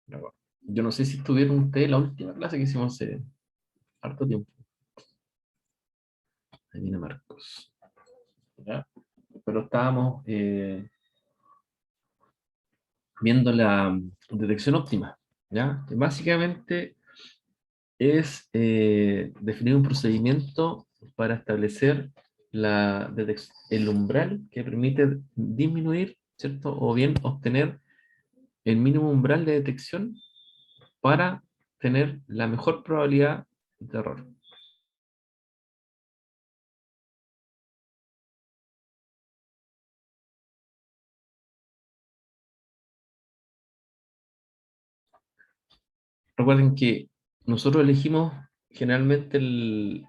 Yo no sé si estuvieron ustedes en la última clase que hicimos hace harto tiempo. Ahí viene Marcos. ¿Ya? Pero estábamos viendo la detección óptima. ¿Ya? Que básicamente es definir un procedimiento para establecer el umbral que permite disminuir, ¿cierto? O bien obtener el mínimo umbral de detección para tener la mejor probabilidad de error. Recuerden que nosotros elegimos generalmente el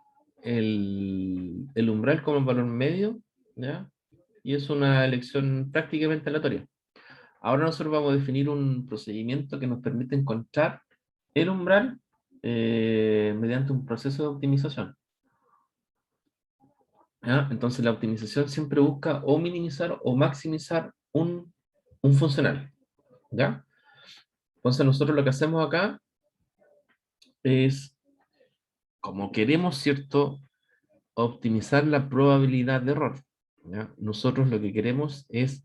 umbral como el valor medio, ¿ya? Y es una elección prácticamente aleatoria. Ahora nosotros vamos a definir un procedimiento que nos permite encontrar el umbral mediante un proceso de optimización. ¿Ya? Entonces la optimización siempre busca o minimizar o maximizar un funcional. ¿Ya? Entonces nosotros lo que hacemos acá es, como queremos, ¿cierto?, optimizar la probabilidad de error. ¿Ya? Nosotros lo que queremos es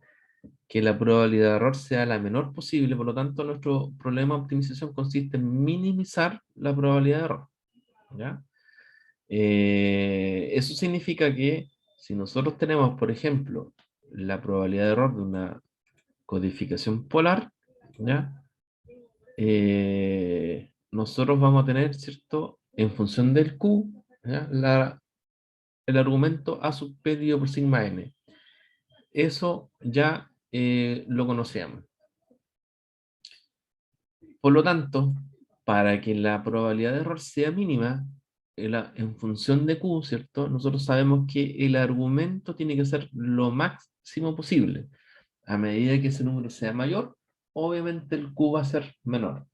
que la probabilidad de error sea la menor posible, por lo tanto nuestro problema de optimización consiste en minimizar la probabilidad de error. ¿Ya? Eso significa que si nosotros tenemos, por ejemplo, la probabilidad de error de una codificación polar, ¿ya? Nosotros vamos a tener, ¿cierto? En función del Q, ¿ya? El argumento A sub P dividido por sigma n. Eso ya lo conocíamos. Por lo tanto, para que la probabilidad de error sea mínima, en función de Q, ¿cierto? Nosotros sabemos que el argumento tiene que ser lo máximo posible. A medida que ese número sea mayor, obviamente el Q va a ser menor.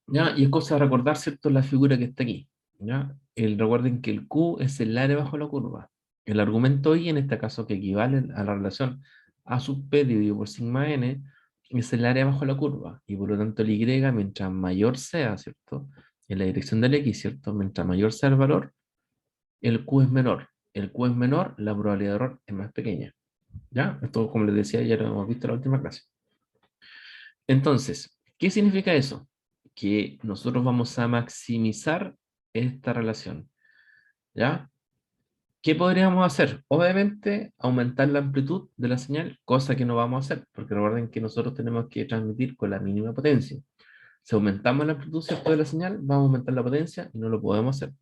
¿Ya? Y es cosa de recordar, ¿cierto?, la figura que está aquí. ¿Ya? Recuerden que el Q es el área bajo la curva. El argumento Y, en este caso, que equivale a la relación A sub P dividido por sigma n, es el área bajo la curva. Y por lo tanto el Y, mientras mayor sea, ¿cierto?, en la dirección del X, ¿cierto?, mientras mayor sea el valor, el Q es menor. El Q es menor, la probabilidad de error es más pequeña. ¿Ya? Esto, como les decía, ya lo hemos visto en la última clase. Entonces, ¿qué significa eso? Que nosotros vamos a maximizar esta relación, ¿ya? ¿Qué podríamos hacer? Obviamente, aumentar la amplitud de la señal, cosa que no vamos a hacer, porque recuerden que nosotros tenemos que transmitir con la mínima potencia. Si aumentamos la amplitud, ¿cierto?, de la señal, vamos a aumentar la potencia y no lo podemos hacer.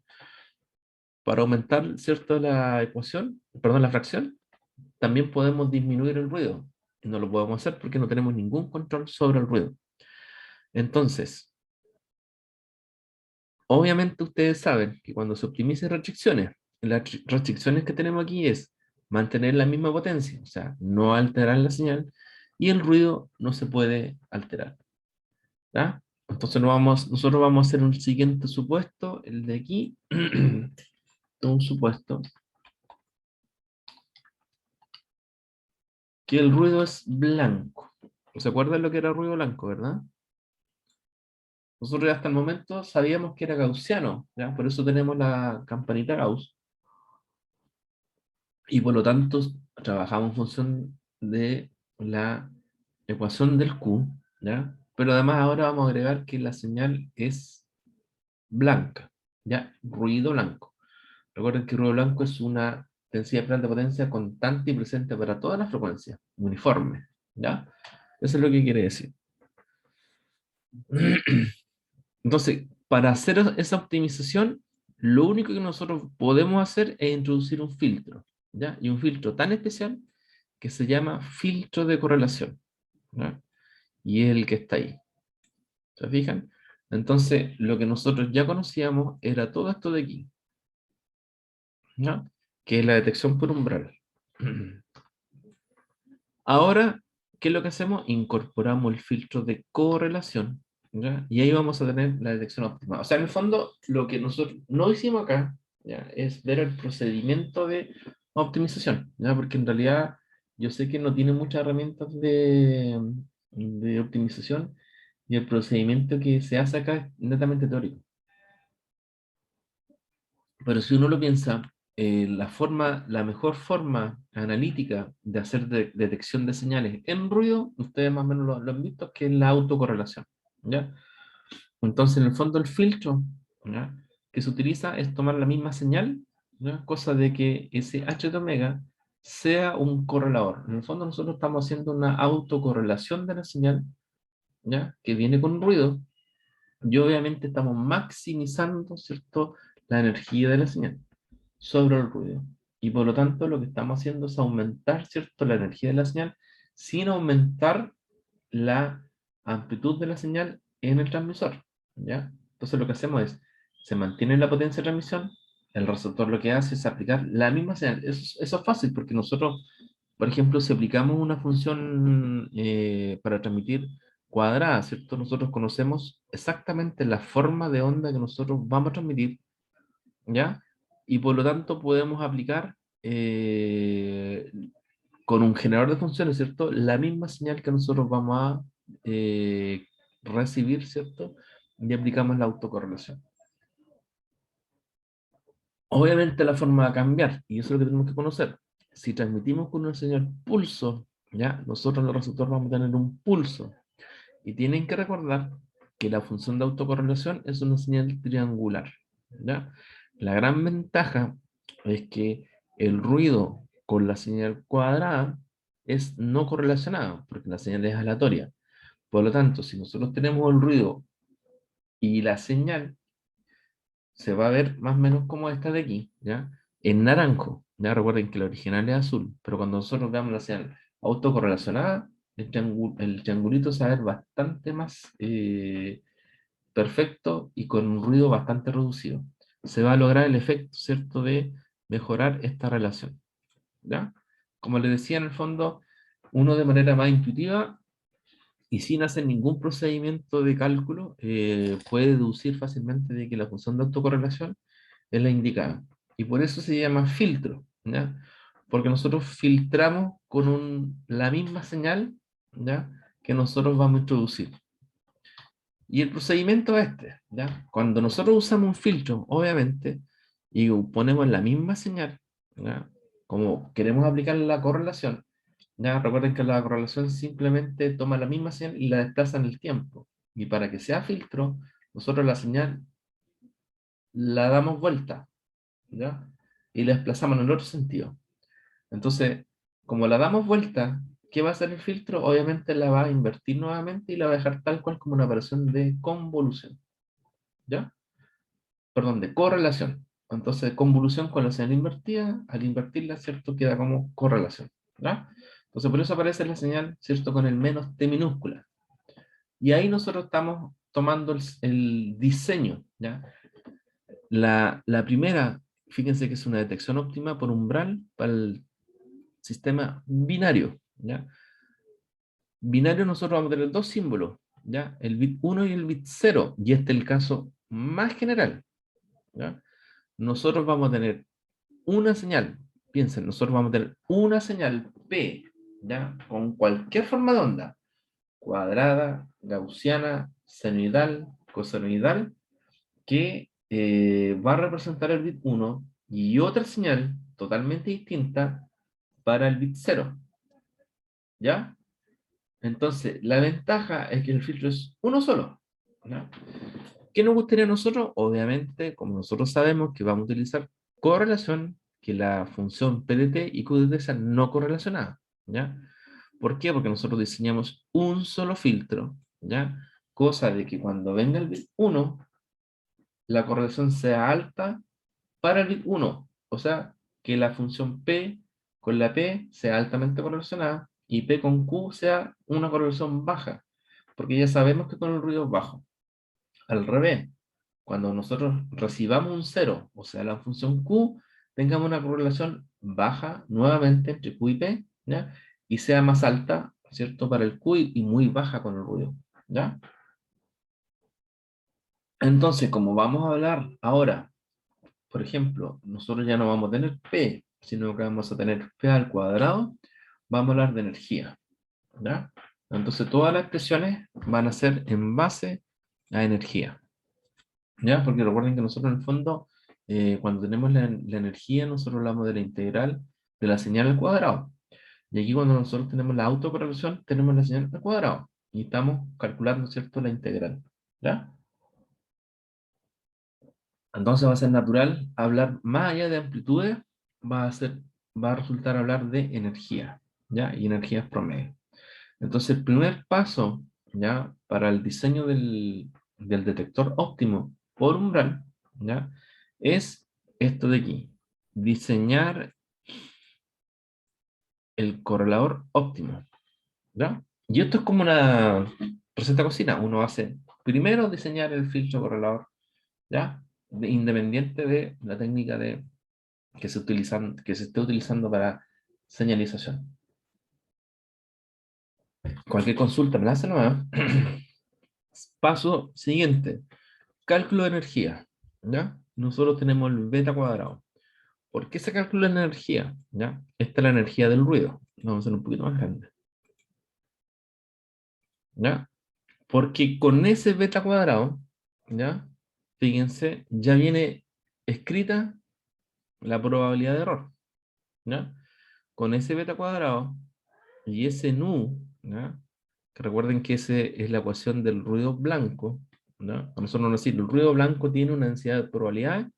Para aumentar, ¿cierto?, la ecuación, perdón, la fracción, también podemos disminuir el ruido. Y no lo podemos hacer porque no tenemos ningún control sobre el ruido. Entonces, obviamente ustedes saben que cuando se optimizan restricciones, las restricciones que tenemos aquí es mantener la misma potencia, o sea, no alterar la señal, y el ruido no se puede alterar. ¿Ya? Entonces nosotros vamos a hacer un siguiente supuesto, el de aquí, un supuesto, que el ruido es blanco. ¿Se acuerdan lo que era ruido blanco, verdad? Nosotros hasta el momento sabíamos que era gaussiano, ¿ya? Por eso tenemos la campanita Gauss, y por lo tanto trabajamos en función de la ecuación del Q, ¿ya? Pero además ahora vamos a agregar que la señal es blanca, ¿ya? Ruido blanco. Recuerden que ruido blanco es una densidad de planta potencia constante y presente para todas las frecuencias, uniforme, ¿ya? Eso es lo que quiere decir. Entonces, para hacer esa optimización, lo único que nosotros podemos hacer es introducir un filtro, ¿ya? Y un filtro tan especial que se llama filtro de correlación, ¿ya? Y es el que está ahí. ¿Se fijan? Entonces, lo que nosotros ya conocíamos era todo esto de aquí, ¿ya? Que es la detección por umbral. Ahora, ¿qué es lo que hacemos? Incorporamos el filtro de correlación, ¿ya? Y ahí vamos a tener la detección óptima. O sea, en el fondo, lo que nosotros no hicimos acá, ¿ya?, es ver el procedimiento de optimización, ¿ya? Porque en realidad yo sé que no tiene muchas herramientas de optimización y el procedimiento que se hace acá es netamente teórico. Pero si uno lo piensa, la mejor forma analítica de hacer detección de señales en ruido, ustedes más o menos lo han visto, que es la autocorrelación, ¿ya? Entonces, en el fondo, el filtro, ¿ya?, que se utiliza es tomar la misma señal, ¿ya?, cosa de que ese h de omega sea un correlador. En el fondo, nosotros estamos haciendo una autocorrelación de la señal, ¿ya?, que viene con ruido, y obviamente estamos maximizando, ¿cierto?, la energía de la señal sobre el ruido. Y por lo tanto, lo que estamos haciendo es aumentar, ¿cierto?, la energía de la señal sin aumentar la amplitud de la señal en el transmisor, ¿ya? Entonces lo que hacemos es, se mantiene la potencia de transmisión, el receptor lo que hace es aplicar la misma señal. Eso es fácil porque nosotros, por ejemplo, si aplicamos una función para transmitir cuadrada, ¿cierto? Nosotros conocemos exactamente la forma de onda que nosotros vamos a transmitir, ¿ya? Y por lo tanto podemos aplicar con un generador de funciones, ¿cierto?, la misma señal que nosotros vamos a recibir, ¿cierto? Y aplicamos la autocorrelación. Obviamente la forma va a cambiar, y eso es lo que tenemos que conocer. Si transmitimos con una señal pulso, ¿ya?, nosotros en el receptor vamos a tener un pulso. Y tienen que recordar que la función de autocorrelación es una señal triangular, ¿ya? La gran ventaja es que el ruido con la señal cuadrada es no correlacionado, porque la señal es aleatoria. Por lo tanto, si nosotros tenemos el ruido y la señal, se va a ver más o menos como esta de aquí, ¿ya? En naranjo, ¿ya? Recuerden que la original es azul, pero cuando nosotros veamos la señal autocorrelacionada, el triangulito se va a ver bastante más perfecto y con un ruido bastante reducido. Se va a lograr el efecto, ¿cierto?, de mejorar esta relación, ¿ya? Como les decía, en el fondo, uno de manera más intuitiva y sin hacer ningún procedimiento de cálculo, puede deducir fácilmente de que la función de autocorrelación es la indicada. Y por eso se llama filtro, ¿ya? Porque nosotros filtramos con la misma señal, ¿ya?, que nosotros vamos a introducir. Y el procedimiento es este, ¿ya? Cuando nosotros usamos un filtro, obviamente, y ponemos la misma señal, ¿ya?, como queremos aplicar la correlación, ya recuerden que la correlación simplemente toma la misma señal y la desplaza en el tiempo. Y para que sea filtro, nosotros la señal la damos vuelta, ¿ya?, y la desplazamos en el otro sentido. Entonces, como la damos vuelta, ¿qué va a hacer el filtro? Obviamente la va a invertir nuevamente y la va a dejar tal cual como una operación de convolución, ¿ya? Perdón, de correlación. Entonces, convolución con la señal invertida, al invertirla, ¿cierto?, queda como correlación, ¿ya? Entonces, por eso aparece la señal, ¿cierto?, con el menos T minúscula. Y ahí nosotros estamos tomando el diseño, ¿ya? La primera, fíjense que es una detección óptima por umbral para el sistema binario, ¿ya? Binario nosotros vamos a tener dos símbolos, ¿ya? El bit 1 y el bit 0, y este es el caso más general, ¿ya? Nosotros vamos a tener una señal, piensen, nosotros vamos a tener una señal P, ¿ya?, con cualquier forma de onda, cuadrada, gaussiana, senoidal, cosenoidal, que va a representar el bit 1 y otra señal totalmente distinta para el bit 0, ¿ya? Entonces, la ventaja es que el filtro es uno solo, ¿ya? ¿Qué nos gustaría a nosotros? Obviamente, como nosotros sabemos que vamos a utilizar correlación, que la función PDT y QDT sean no correlacionadas, ¿ya? ¿Por qué? Porque nosotros diseñamos un solo filtro, ¿ya? Cosa de que cuando venga el bit 1, la correlación sea alta para el bit 1, o sea, que la función P con la P sea altamente correlacionada y P con Q sea una correlación baja, porque ya sabemos que con el ruido es bajo. Al revés, cuando nosotros recibamos un 0, o sea, la función Q, tengamos una correlación baja nuevamente entre Q y P, ¿ya? Y sea más alta, ¿cierto?, para el Q y muy baja con el ruido, ¿ya? Entonces, como vamos a hablar ahora, por ejemplo, nosotros ya no vamos a tener P, sino que vamos a tener P al cuadrado, vamos a hablar de energía, ¿ya? Entonces todas las expresiones van a ser en base a energía, ¿ya? Porque recuerden que nosotros en el fondo, cuando tenemos la energía, nosotros hablamos de la integral de la señal al cuadrado. Y aquí cuando nosotros tenemos la autocorrelación, tenemos la señal al cuadrado. Y estamos calculando, ¿cierto?, la integral, ¿ya? Entonces va a ser natural hablar más allá de amplitudes, va a resultar hablar de energía, ¿ya? Y energías promedio. Entonces el primer paso, ¿ya? Para el diseño del detector óptimo por umbral, ¿ya? Es esto de aquí, diseñar el correlador óptimo, ¿ya? Y esto es como una receta de cocina. Uno hace primero diseñar el filtro correlador, ¿ya? Independiente de la técnica que se esté utilizando para señalización. Cualquier consulta me la hace nueva. Paso siguiente, cálculo de energía, ¿ya? Nosotros tenemos el beta cuadrado. ¿Por qué se calcula la energía? ¿Ya? Esta es la energía del ruido. Vamos a hacer un poquito más grande, ¿ya? Porque con ese beta cuadrado, ¿ya? Fíjense, ya viene escrita la probabilidad de error, ¿ya? Con ese beta cuadrado y ese nu, ¿ya? Que recuerden que ese es la ecuación del ruido blanco, ¿ya? A nosotros nos decimos, el ruido blanco tiene una densidad de probabilidad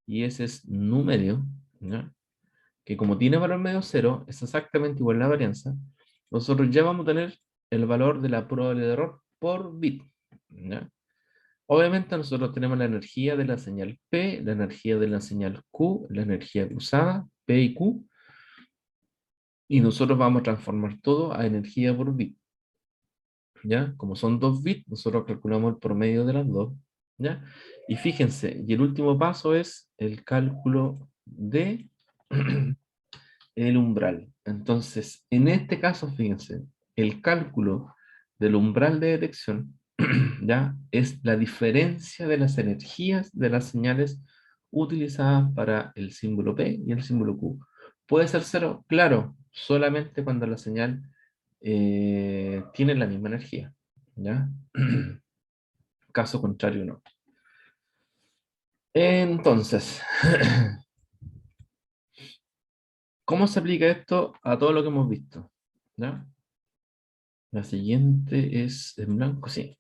y ese es nu medio, ¿ya? Que como tiene valor medio cero, es exactamente igual a la varianza, nosotros ya vamos a tener el valor de la probabilidad de error por bit, ¿ya? Obviamente nosotros tenemos la energía de la señal P, la energía de la señal Q, la energía cruzada, P y Q, y nosotros vamos a transformar todo a energía por bit, ¿ya? Como son 2 bits, nosotros calculamos el promedio de las dos, ¿ya? Y fíjense, y el último paso es el cálculo de el umbral. Entonces, en este caso, fíjense, el cálculo del umbral de detección, ¿ya? Es la diferencia de las energías de las señales utilizadas para el símbolo P y el símbolo Q. ¿Puede ser cero? Claro, solamente cuando la señal tiene la misma energía, ¿ya? Caso contrario, no. Entonces, ¿cómo se aplica esto a todo lo que hemos visto? ¿Ya? La siguiente es en blanco, sí.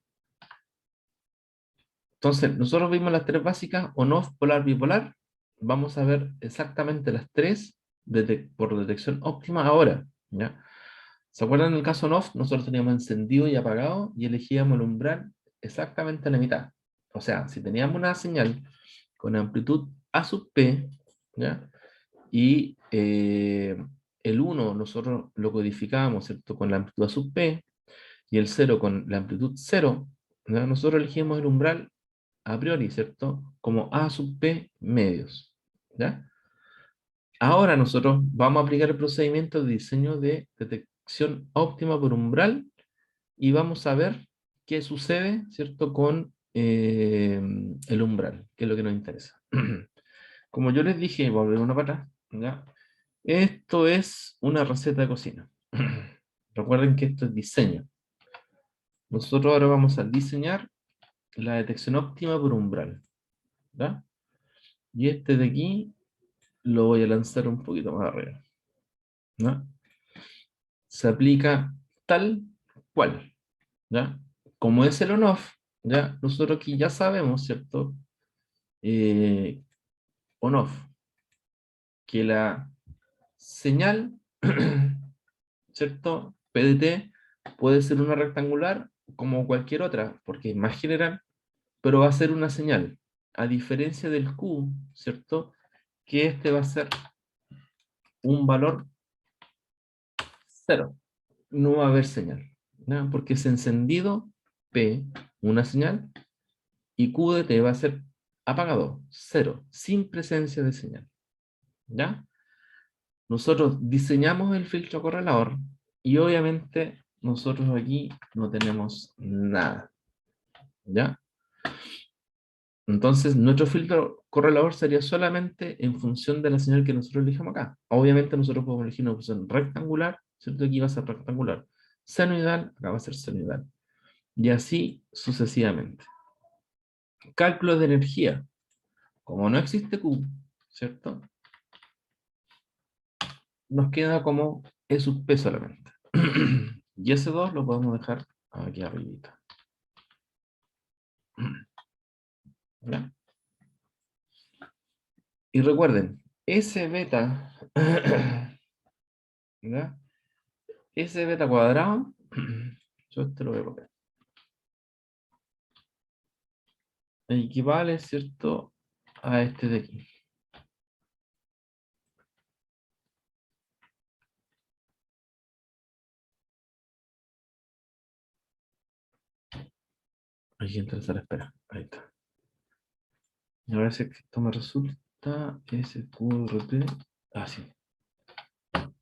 Entonces, nosotros vimos las tres básicas, on-off, polar, bipolar. Vamos a ver exactamente las tres por detección óptima ahora, ¿ya? ¿Se acuerdan en el caso on-off? Nosotros teníamos encendido y apagado y elegíamos el umbral exactamente a la mitad. O sea, si teníamos una señal con amplitud A sub P, ¿ya? Y el uno nosotros lo codificábamos, ¿cierto? Con la amplitud A sub P, y el cero con la amplitud cero, ¿ya? Nosotros elegimos el umbral a priori, ¿cierto? Como A sub P medios, ¿ya? Ahora nosotros vamos a aplicar el procedimiento de diseño de detección óptima por umbral y vamos a ver qué sucede, ¿cierto? Con el umbral, que es lo que nos interesa. Como yo les dije, volver una para atrás, ¿ya? Esto es una receta de cocina. Recuerden que esto es diseño. Nosotros ahora vamos a diseñar la detección óptima por umbral, ¿ya? Y este de aquí lo voy a lanzar un poquito más arriba, ¿no? Se aplica tal cual, ¿ya? Como es el on-off, ¿ya? Nosotros aquí ya sabemos, ¿cierto? Eh, on-off, que la señal, ¿cierto? PDT puede ser una rectangular como cualquier otra, porque es más general, pero va a ser una señal, a diferencia del Q, ¿cierto? Que este va a ser un valor cero, no va a haber señal, ¿ya? Porque es encendido, P, una señal, y Q de T va a ser apagado, cero, sin presencia de señal, ¿ya? Nosotros diseñamos el filtro correlador y obviamente nosotros aquí no tenemos nada, ¿ya? Entonces nuestro filtro correlador sería solamente en función de la señal que nosotros elijamos acá. Obviamente nosotros podemos elegir una opción rectangular, ¿cierto? Aquí va a ser rectangular. senoidal, acá va a ser senoidal. Y así sucesivamente. Cálculo de energía. Como no existe Q, ¿cierto? Nos queda como E sub P solamente. Y ese 2 lo podemos dejar aquí arribita. ¿Ya? Y recuerden, S beta, ¿ya? S beta cuadrado, yo esto lo voy a copiar, equivale, ¿cierto?, a este de aquí. Hay que entrar a la espera. Ahí está. Y ahora si esto me resulta SQRT. Ah, sí.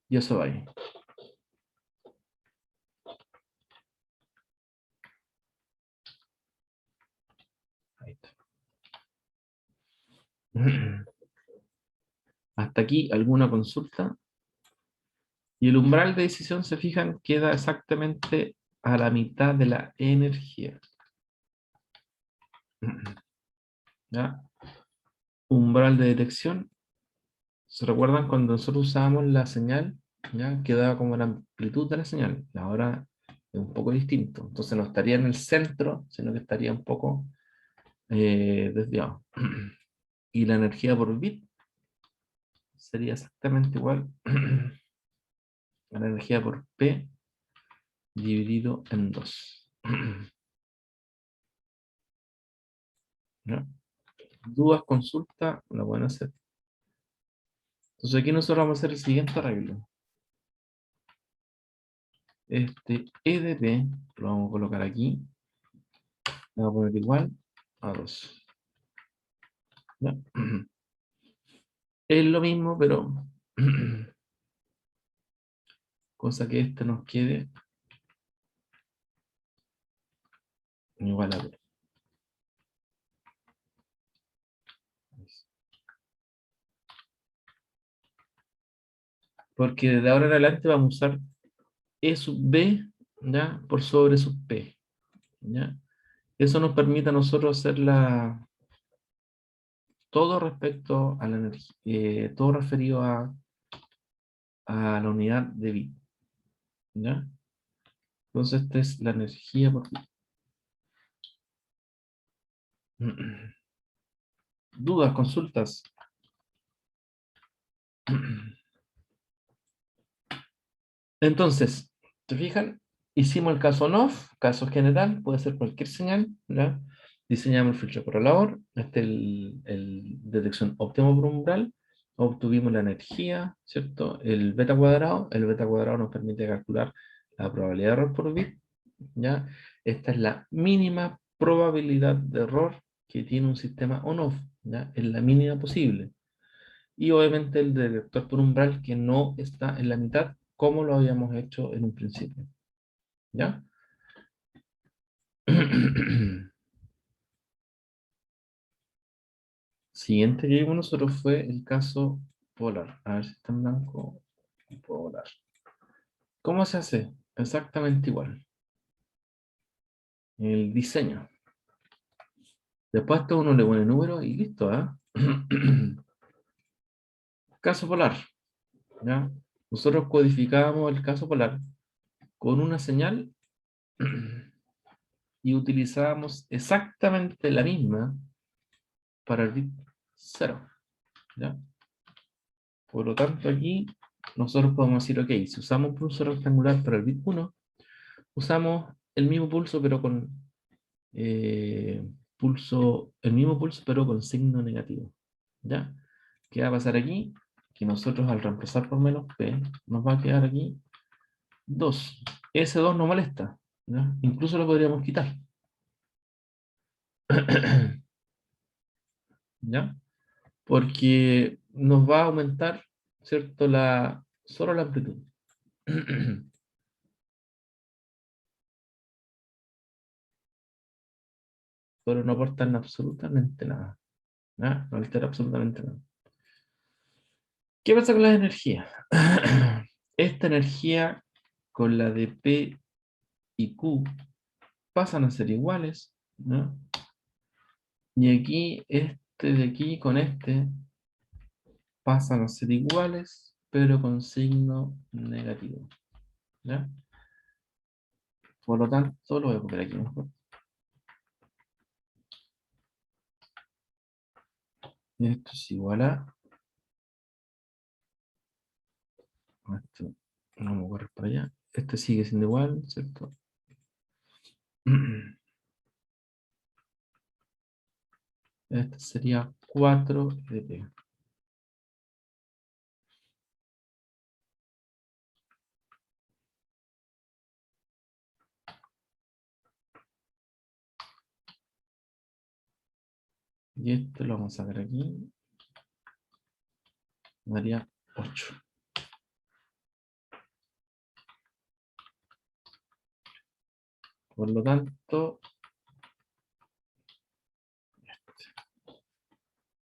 Y eso va ahí. Ahí está. Hasta aquí, ¿alguna consulta? Y el umbral de decisión, se fijan, queda exactamente a la mitad de la energía. ¿Ya? Umbral de detección. ¿Se recuerdan cuando nosotros usábamos la señal? ¿Ya? Quedaba como la amplitud de la señal. Ahora es un poco distinto. Entonces no estaría en el centro, sino que estaría un poco desviado. Y la energía por bit sería exactamente igual a la energía por P dividido en 2. ¿Ya? Dudas, consulta, la pueden hacer. Entonces aquí nosotros vamos a hacer el siguiente arreglo. Este EDP lo vamos a colocar aquí. Le vamos a poner igual a 2. ¿Ya? Es lo mismo, pero cosa que este nos quede igual a 2. Porque de ahora en adelante vamos a usar E sub B, ¿ya?, por sobre sub P. ¿Ya? Eso nos permite a nosotros hacer todo respecto a la energía, todo referido a la unidad de bit. ¿Ya? Entonces, esta es la energía por bit. ¿Dudas, consultas? Entonces, ¿se fijan? Hicimos el caso ON-OFF, caso general, puede ser cualquier señal, ¿ya? Diseñamos el filtro correlador, este es el detección óptimo por umbral, obtuvimos la energía, ¿cierto? El beta cuadrado nos permite calcular la probabilidad de error por bit, ¿ya? Esta es la mínima probabilidad de error que tiene un sistema ON-OFF, ¿ya? Es la mínima posible. Y obviamente el detector por umbral que no está en la mitad, como lo habíamos hecho en un principio. ¿Ya? Siguiente que vimos nosotros fue el caso polar. A ver si está en blanco. Polar. ¿Cómo se hace? Exactamente igual. El diseño. Después a esto uno le pone número y listo, ¿ah? Caso polar. ¿Ya? Nosotros codificábamos el caso polar con una señal y utilizábamos exactamente la misma para el bit 0. ¿Ya? Por lo tanto, aquí nosotros podemos decir, ok, si usamos un pulso rectangular para el bit 1, usamos el mismo pulso, pero con el mismo pulso, pero con signo negativo. ¿Ya? ¿Qué va a pasar aquí? Que nosotros al reemplazar por menos P, nos va a quedar aquí 2. Ese 2 no molesta, ¿ya? Incluso lo podríamos quitar. ¿Ya? Porque nos va a aumentar, ¿cierto? Solo la amplitud. Pero no aportan absolutamente nada. ¿Ya? No altera absolutamente nada. ¿Qué pasa con las energías? Esta energía con la de P y Q pasan a ser iguales, ¿no? Y aquí, este de aquí con este pasan a ser iguales, pero con signo negativo, ¿ya? Por lo tanto, lo voy a copiar aquí mejor. Esto es igual a esto. Vamos a correr para allá. Este sigue siendo igual, ¿cierto? Este sería 4 de P. Y esto lo vamos a sacar aquí. Daría 8. Por lo tanto,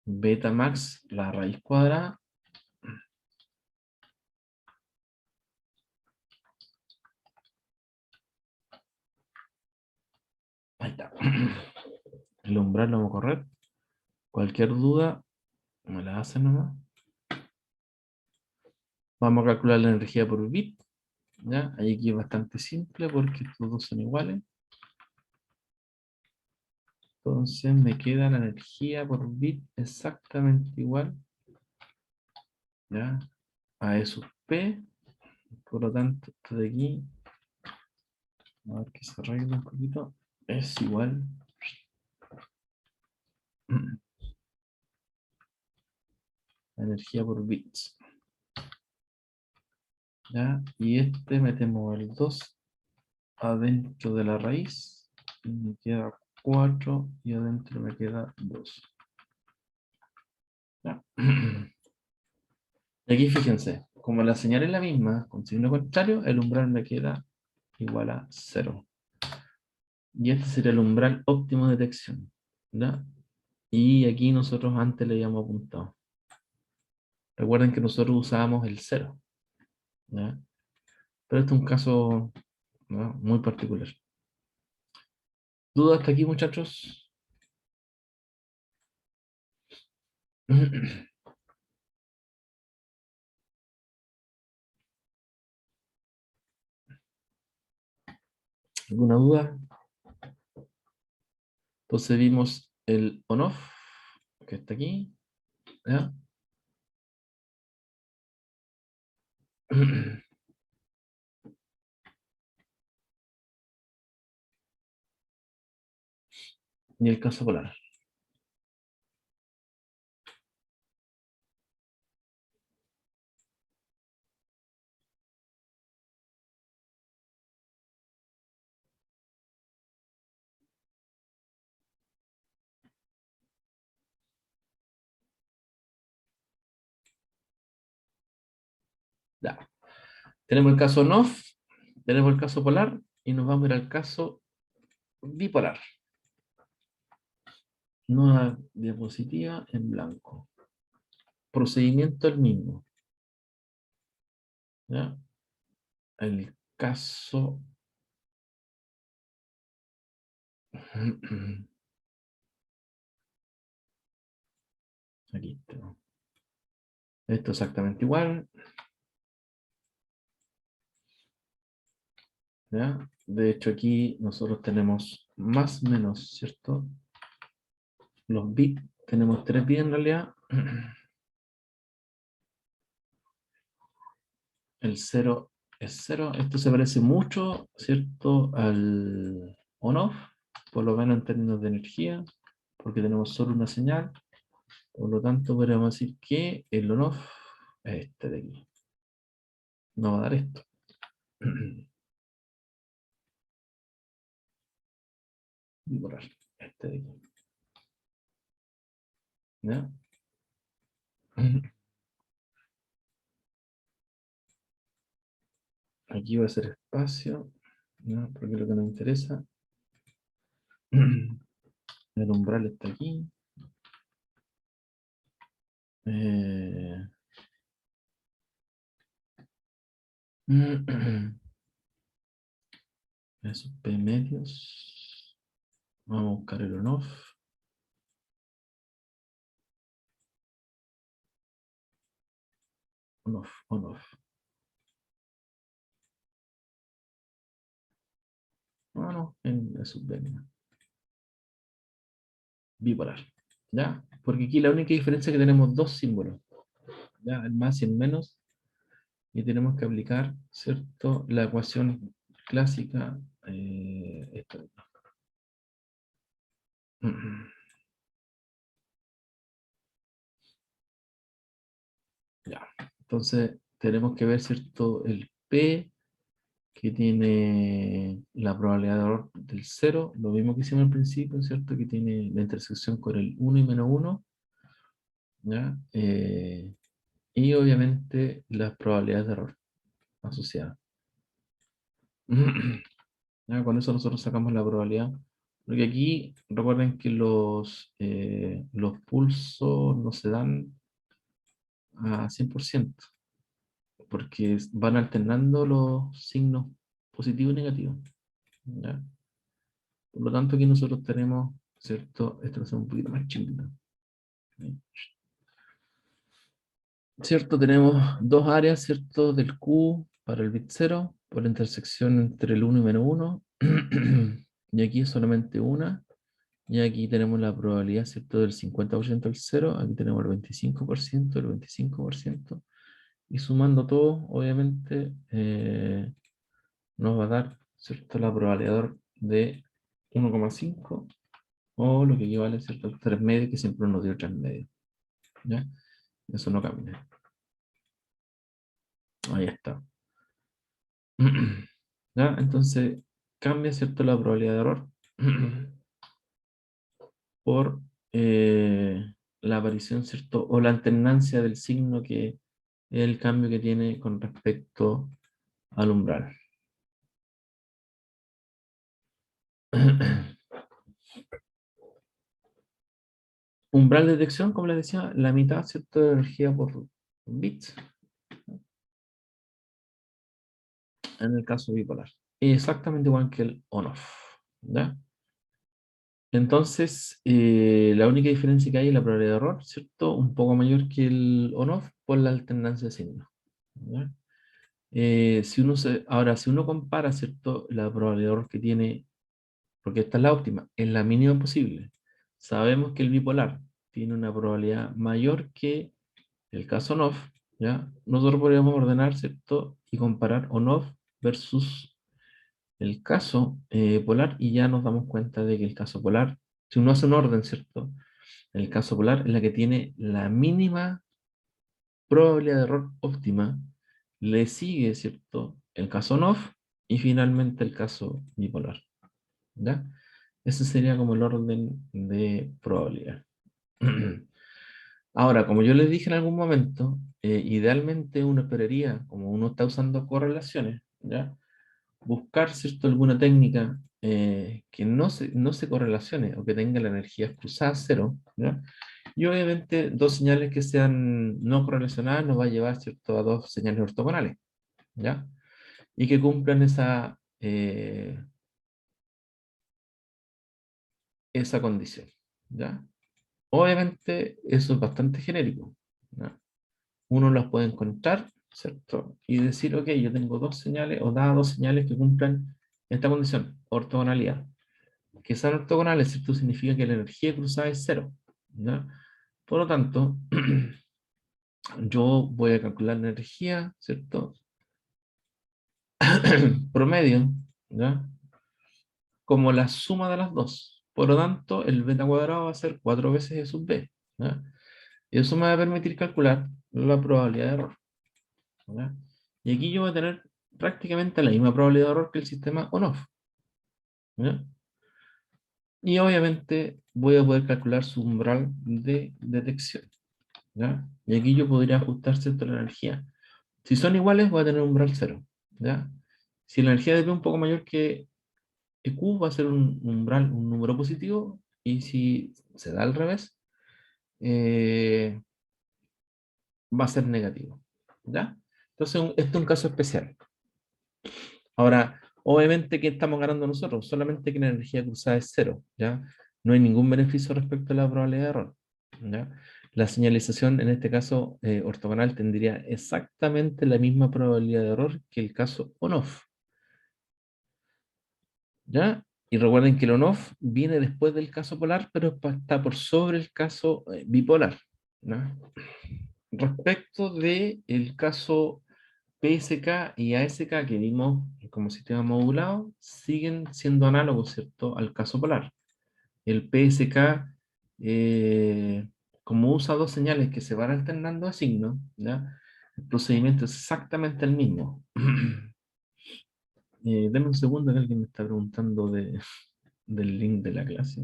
beta max, la raíz cuadrada, ahí está. El umbral lo vamos a correr. Cualquier duda, me la hacen nomás. Vamos a calcular la energía por bit. ¿Ya? Ahí aquí es bastante simple porque estos dos son iguales. Entonces me queda la energía por bit exactamente igual, ¿ya? A E sub P. Por lo tanto, esto de aquí, a ver que se arregle un poquito, es igual. La energía por bits. ¿Ya? Y este metemos el 2 adentro de la raíz. Y me queda 4 y adentro me queda 2. ¿Ya? Y aquí fíjense, como la señal es la misma, con signo contrario, el umbral me queda igual a 0. Y este sería el umbral óptimo de detección, ¿ya? Y aquí nosotros antes le habíamos apuntado. Recuerden que nosotros usábamos el 0, ¿ya? Pero este es un caso, ¿no?, muy particular. ¿Dudas hasta aquí, muchachos? ¿Alguna duda? Entonces vimos el on-off, que está aquí, ¿ya? Y el caso polar. Ya. Tenemos el caso on-off, tenemos el caso polar y nos vamos a ir al caso bipolar. Nueva diapositiva en blanco. Procedimiento el mismo, ¿ya? El caso... Aquí está. Esto exactamente igual, ¿ya? De hecho aquí nosotros tenemos más menos, ¿cierto? Los bits, tenemos 3 bits en realidad. El 0 es 0. Esto se parece mucho, ¿cierto?, al on-off, por lo menos en términos de energía, porque tenemos solo una señal. Por lo tanto, podríamos decir que el on-off es este de aquí. No va a dar esto. Y borrar este de aquí. ¿Ya? Aquí va a ser espacio, ¿no?, porque es lo que nos interesa. El umbral está aquí. Eh, Esos P medios. Vamos a buscar el on-off. On-off, on-off. No, no, en la subvenia. Bipolar. ¿Ya? Porque aquí la única diferencia es que tenemos dos símbolos. ¿Ya? El más y el menos. Y tenemos que aplicar, ¿cierto? La ecuación clásica. Esto. Ya. Entonces, tenemos que ver, ¿cierto? El P que tiene la probabilidad de error del cero, lo mismo que hicimos al principio, ¿cierto? Que tiene la intersección con el uno y menos uno, ¿ya? Y obviamente las probabilidades de error asociadas. ¿Ya? Con eso nosotros sacamos la probabilidad. Porque aquí recuerden que los pulsos no se dan a 100%, porque van alternando los signos positivos y negativos. ¿Ya? Por lo tanto, aquí nosotros tenemos, ¿cierto? Esto lo hacemos un poquito más chiquito. ¿Cierto? Tenemos dos áreas, ¿cierto? Del Q para el bit 0, por la intersección entre el uno y menos uno. Y aquí es solamente una. Y aquí tenemos la probabilidad, ¿cierto? Del 50% del cero. Aquí tenemos el 25%, el 25%. Y sumando todo, obviamente, nos va a dar, ¿cierto? La probabilidad de 1,5 o lo que equivale, ¿cierto? Al 3 medio, que siempre nos dio 3 medio. ¿Ya? Eso no cambia. Ahí está. ¿Ya? Entonces, cambia, ¿cierto? La probabilidad de error por la aparición, ¿cierto? O la alternancia del signo, que es el cambio que tiene con respecto al umbral. Umbral de detección, como les decía, la mitad, ¿cierto? De energía por bits, en el caso bipolar. Exactamente igual que el on-off. ¿Ya? Entonces, la única diferencia que hay es la probabilidad de error, ¿cierto? Un poco mayor que el on-off por la alternancia de signos. ¿Ya? Ahora, si uno compara, ¿cierto? La probabilidad de error que tiene, porque esta es la óptima, es la mínima posible. Sabemos que el bipolar tiene una probabilidad mayor que el caso on-off, ¿ya? Nosotros podríamos ordenar, ¿cierto? Y comparar on-off versus el caso polar, y ya nos damos cuenta de que el caso polar, si uno hace un orden, ¿cierto? El caso polar es la que tiene la mínima probabilidad de error óptima, le sigue, ¿cierto? El caso on-off y finalmente el caso bipolar, ¿ya? Ese sería como el orden de probabilidad. Ahora, como yo les dije en algún momento, idealmente uno esperaría, como uno está usando correlaciones, ¿ya? Buscar, ¿cierto? Alguna técnica que no se correlacione o que tenga la energía cruzada a cero, ¿ya? Y obviamente dos señales que sean no correlacionadas nos va a llevar, ¿cierto? A dos señales ortogonales, ¿ya? Y que cumplan esa condición, ¿ya? Obviamente eso es bastante genérico, ¿ya? Uno las puede encontrar, ¿cierto? Y decir, ok, yo tengo dos señales o da dos señales que cumplan esta condición, ortogonalidad. Que sean ortogonales, ¿cierto? Significa que la energía cruzada es cero, ¿ya? Por lo tanto, yo voy a calcular la energía, ¿cierto? Promedio, ¿ya? Como la suma de las dos. Por lo tanto, el beta cuadrado va a ser 4 veces E sub b, ¿ya? Y eso me va a permitir calcular la probabilidad de error, ¿ya? Y aquí yo voy a tener prácticamente la misma probabilidad de error que el sistema on-off, ¿ya? Y obviamente voy a poder calcular su umbral de detección, ¿ya? Y aquí yo podría ajustar, ¿cierto?, la energía. Si son iguales, voy a tener un umbral cero, ¿ya? Si la energía de P es un poco mayor que EQ, va a ser un umbral, un número positivo, y si se da al revés, eh, va a ser negativo, ¿ya? Entonces, este es un caso especial. Ahora, Obviamente que estamos ganando nosotros, solamente que la energía cruzada es cero, ¿ya? No hay ningún beneficio respecto a la probabilidad de error, ¿ya? La señalización, en este caso ortogonal, tendría exactamente la misma probabilidad de error que el caso on-off, ¿ya? Y recuerden que el on-off viene después del caso polar, pero está por sobre el caso bipolar, ¿ya? Respecto del caso PSK y ASK que vimos como sistema modulado, siguen siendo análogos, ¿cierto?, al caso polar. El PSK, como usa dos señales que se van alternando a signos, ¿ya? El procedimiento es exactamente el mismo. Deme un segundo que alguien me está preguntando del link de la clase.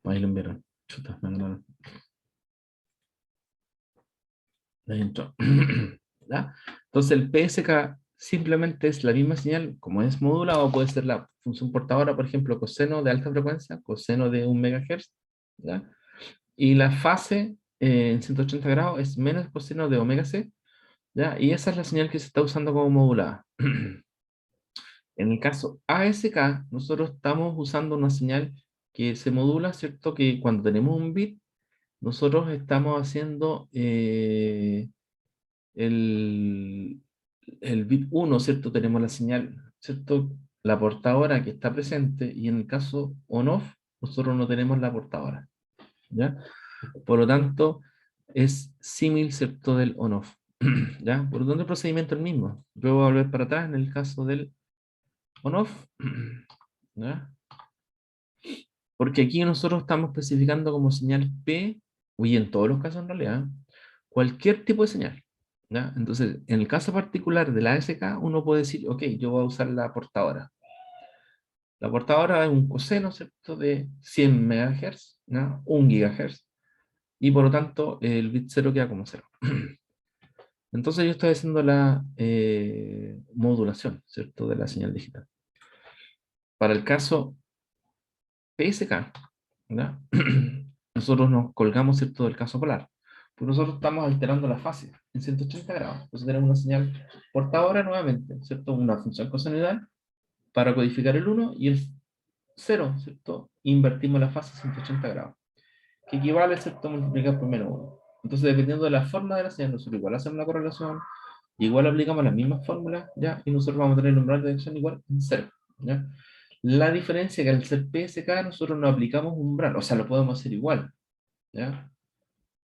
Ahí lo enviaron. Chuta, me mandaron. Ahí entró. ¿Ya? Entonces el PSK simplemente es la misma señal, como es modulado, puede ser la función portadora, por ejemplo, coseno de alta frecuencia, coseno de 1 MHz, ¿ya? Y la fase en 180 grados es menos coseno de omega c, ¿ya? Y esa es la señal que se está usando como modulada. En el caso ASK, nosotros estamos usando una señal que se modula, ¿cierto? Que cuando tenemos un bit, nosotros estamos haciendo el, el bit 1, ¿cierto? Tenemos la señal, ¿cierto? La portadora que está presente, y en el caso on-off, nosotros no tenemos la portadora, ¿ya? Por lo tanto, es símil, ¿cierto? Del on-off, ¿ya? Por lo tanto, el procedimiento es el mismo. Yo voy a volver para atrás en el caso del on-off, ¿ya? Porque aquí nosotros estamos especificando como señal P, y en todos los casos en realidad, cualquier tipo de señal, ¿ya? Entonces, en el caso particular de la ASK, uno puede decir, ok, yo voy a usar la portadora. La portadora es un coseno, ¿cierto?, de 100 MHz, ¿no? 1 GHz, y por lo tanto el bit 0 queda como 0. Entonces yo estoy haciendo la modulación, ¿cierto?, de la señal digital. Para el caso PSK, ¿ya? Nosotros nos colgamos, ¿cierto?, del caso polar. Pues nosotros estamos alterando la fase en 180 grados. Entonces tenemos una señal portadora nuevamente, ¿cierto? Una función cosenoidal para codificar el 1 y el 0, ¿cierto? Invertimos la fase a 180 grados, que equivale, ¿cierto?, a multiplicar por menos 1. Entonces, dependiendo de la forma de la señal, nosotros igual hacemos la correlación, igual aplicamos las mismas fórmulas, ¿ya? Y nosotros vamos a tener el umbral de detección igual en 0, ¿ya? La diferencia es que al ser PSK nosotros no aplicamos umbral, o sea, lo podemos hacer igual, ¿ya?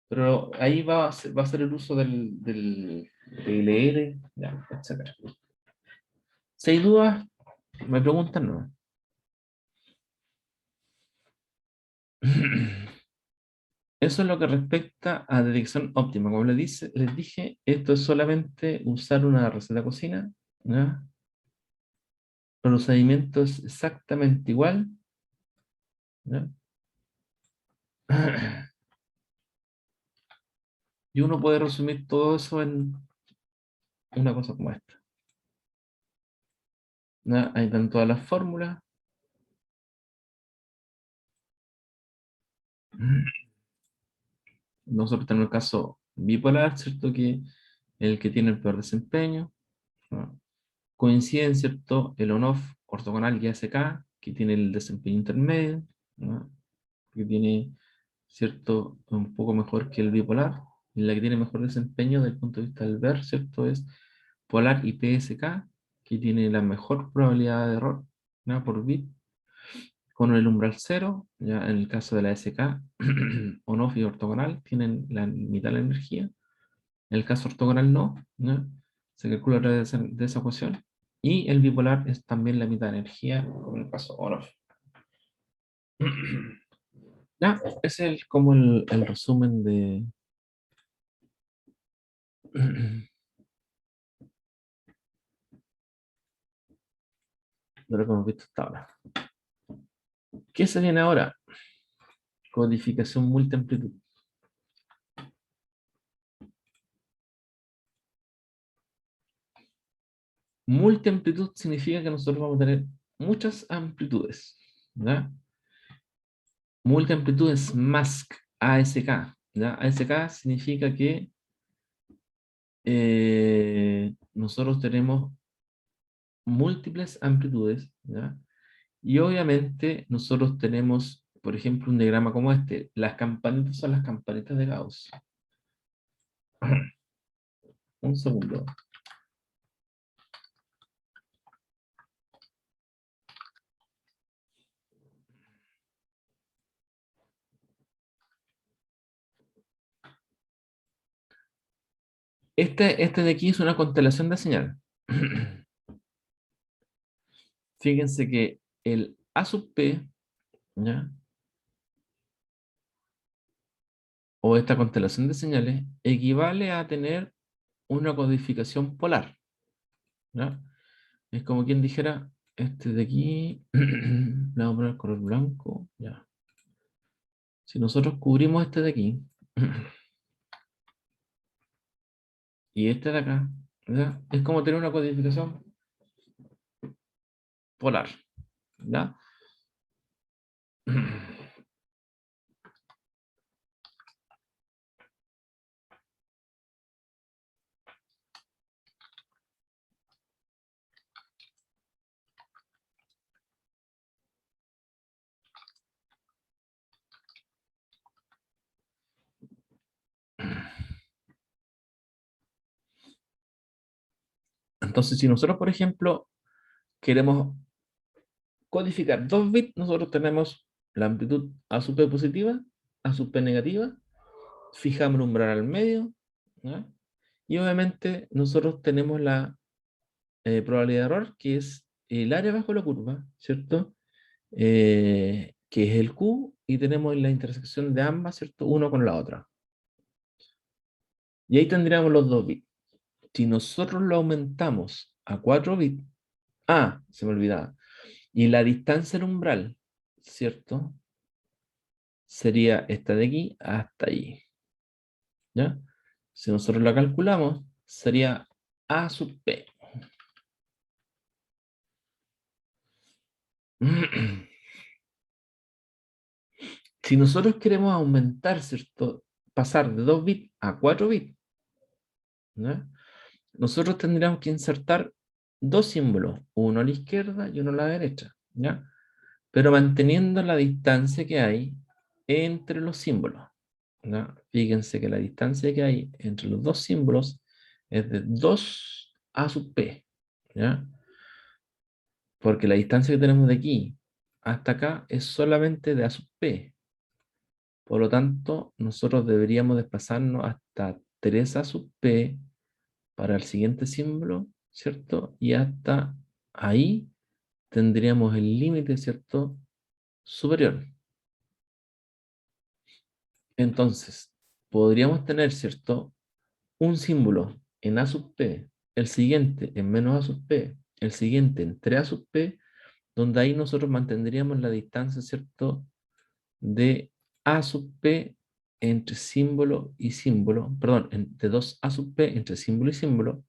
Pero ahí va a ser el uso del PLR, ya, etcétera. Si hay dudas, me preguntan, no. Eso es lo que respecta a detección óptima. Como les dije, esto es solamente usar una receta de cocina, ¿ya? El procedimiento es exactamente igual, ¿ya? Y uno puede resumir todo eso en una cosa como esta, ¿ya? Ahí están todas las fórmulas. Nosotros tenemos el caso bipolar, ¿cierto? Que el que tiene el peor desempeño, ¿no? Coinciden, ¿cierto?, el on-off ortogonal y ASK, que tiene el desempeño intermedio, ¿no?, que tiene, ¿cierto?, un poco mejor que el bipolar, y la que tiene mejor desempeño desde el punto de vista del ver, ¿cierto?, es polar y PSK, que tiene la mejor probabilidad de error, ¿no?, por bit, con el umbral cero. Ya en el caso de la SK, on-off y ortogonal tienen la mitad de la energía. En el caso ortogonal no, ¿no? Se calcula a través de esa ecuación. Y el bipolar es también la mitad de energía, como en el caso on-off. Ya, ese es como el resumen de lo que hemos visto hasta ahora. ¿Qué se viene ahora? Codificación multiamplitud. Multiamplitud significa que nosotros vamos a tener muchas amplitudes, ¿ya? Multiamplitud es mask, ASK, ¿ya? ASK significa que nosotros tenemos múltiples amplitudes, ¿ya? Y obviamente nosotros tenemos, por ejemplo, un diagrama como este. Las campanitas son las campanitas de Gauss. Un segundo. Este de aquí es una constelación de señal. Fíjense que el A sub P, ¿ya? O esta constelación de señales, equivale a tener una codificación polar, ¿ya? Es como quien dijera, este de aquí, le vamos a poner color blanco, ya. Si nosotros cubrimos este de aquí, y este de acá, ¿ya? Es como tener una codificación polar, ¿ya? Entonces, si nosotros, por ejemplo, queremos codificar 2 bits, nosotros tenemos la amplitud A sub P positiva, A sub P negativa, fijamos el umbral al medio, ¿ya? Y obviamente nosotros tenemos la probabilidad de error, que es el área bajo la curva, ¿cierto? Que es el Q, y tenemos la intersección de ambas, ¿cierto? Uno con la otra. Y ahí tendríamos los 2 bits. Si nosotros lo aumentamos a 4 bits, se me olvidaba, y la distancia al umbral, ¿cierto? Sería esta de aquí hasta allí, ¿ya? Si nosotros la calculamos, sería A sub P. Si nosotros queremos aumentar, ¿cierto? Pasar de 2 bits a 4 bits, ¿ya? Nosotros tendríamos que insertar dos símbolos, uno a la izquierda y uno a la derecha, ¿ya? Pero manteniendo la distancia que hay entre los símbolos, ¿ya? Fíjense que la distancia que hay entre los dos símbolos es de 2 a sub p, ¿ya? Porque la distancia que tenemos de aquí hasta acá es solamente de a sub p. Por lo tanto, nosotros deberíamos desplazarnos hasta 3 a sub p para el siguiente símbolo, ¿cierto? Y hasta ahí tendríamos el límite, ¿cierto? Superior. Entonces, podríamos tener, ¿cierto? Un símbolo en A sub P, el siguiente en menos A sub P, el siguiente en 3 A sub P, donde ahí nosotros mantendríamos la distancia, ¿cierto? De A sub P entre símbolo y símbolo, perdón, de 2 A sub P entre símbolo y símbolo,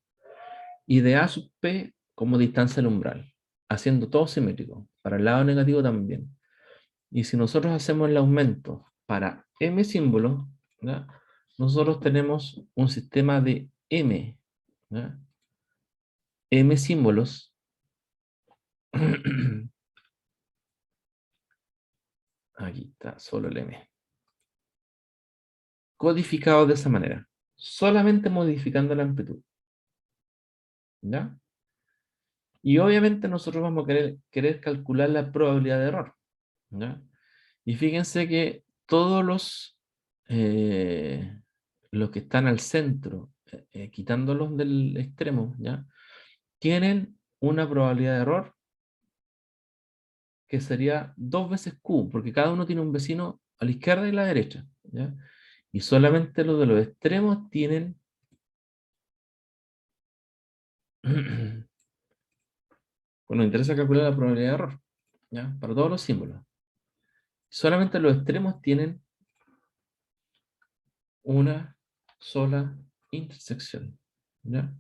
y de A sub P como distancia al umbral, haciendo todo simétrico, para el lado negativo también. Y si nosotros hacemos el aumento para M símbolos, ¿ya? Nosotros tenemos un sistema de M, ¿ya? M símbolos, aquí está, solo el M, codificado de esa manera, solamente modificando la amplitud, ¿ya? Y obviamente nosotros vamos a querer calcular la probabilidad de error, ¿ya? Y fíjense que todos los que están al centro, quitándolos del extremo, ¿ya? Tienen una probabilidad de error que sería 2 veces Q, porque cada uno tiene un vecino a la izquierda y a la derecha, ¿ya? Y solamente los de los extremos tienen bueno, nos interesa calcular la probabilidad de error, ¿ya? Para todos los símbolos. Solamente los extremos tienen una sola intersección, ¿ya?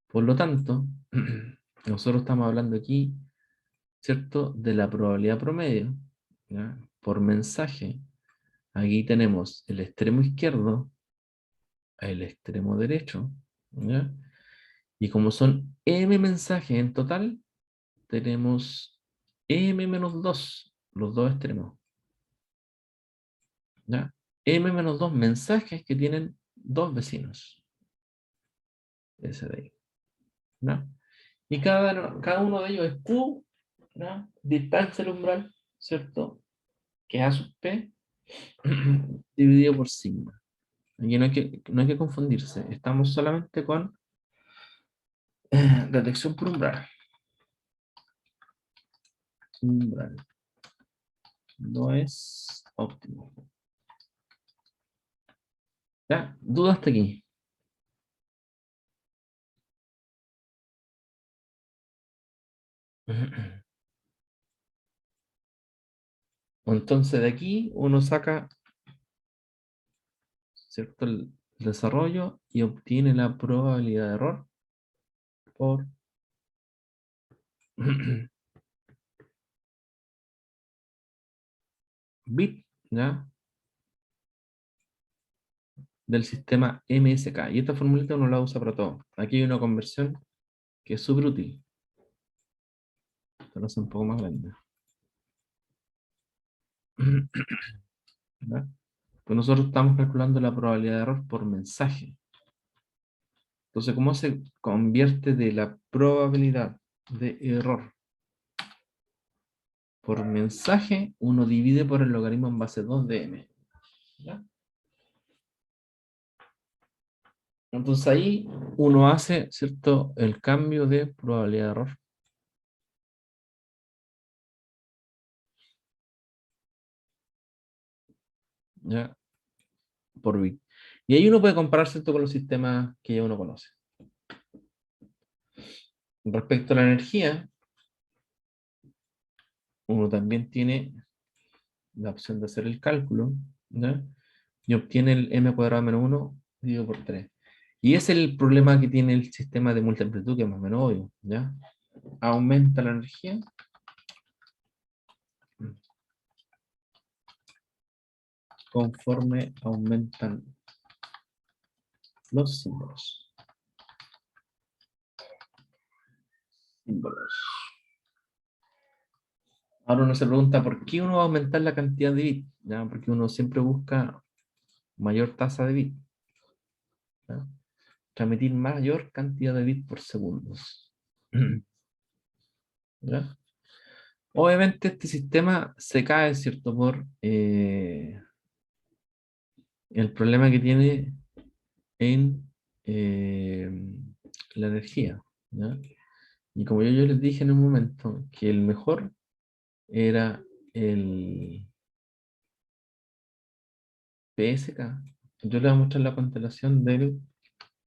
Por lo tanto, nosotros estamos hablando aquí, ¿cierto?, de la probabilidad promedio, ¿ya? Por mensaje. Aquí tenemos el extremo izquierdo, el extremo derecho, ¿ya? Y como son m mensajes en total, tenemos m-2, los dos extremos, ¿ya? M-2 mensajes que tienen dos vecinos. Ese de ahí, ¿no? Y cada uno de ellos es Q, ¿no? Distancia al umbral, ¿cierto? Que es A sub P, dividido por sigma. Aquí no hay que confundirse. Estamos solamente con detección por umbral. Umbral. No es óptimo. ¿Ya? ¿Duda hasta aquí? Entonces de aquí uno saca, ¿cierto?, el desarrollo y obtiene la probabilidad de error por bit, ¿ya?, del sistema MSK. Y esta formulita uno la usa para todo. Aquí hay una conversión que es súper útil. Esta lo hace un poco más grande. ¿Ya? Pues nosotros estamos calculando la probabilidad de error por mensaje. Entonces, ¿cómo se convierte de la probabilidad de error por mensaje? Uno divide por el logaritmo en base 2 de m. ¿Ya? Entonces ahí uno hace, ¿cierto?, el cambio de probabilidad de error. ¿Ya? Por bit. Y ahí uno puede comparar, ¿cierto?, con los sistemas que ya uno conoce. Respecto a la energía, uno también tiene la opción de hacer el cálculo, ¿ya? Y obtiene el m cuadrado menos 1 dividido por 3. Y es el problema que tiene el sistema de multiamplitud, que es más o menos obvio, ¿ya? Aumenta la energía conforme aumentan los símbolos. Símbolos. Ahora uno se pregunta por qué uno va a aumentar la cantidad de bits, ¿ya? Porque uno siempre busca mayor tasa de bits, ¿ya? Transmitir mayor cantidad de bits por segundo. ¿Ya? Obviamente este sistema se cae, ¿cierto?, por el problema que tiene en la energía, ¿ya? Y como yo les dije en un momento, que el mejor era el PSK. Yo les voy a mostrar la constelación del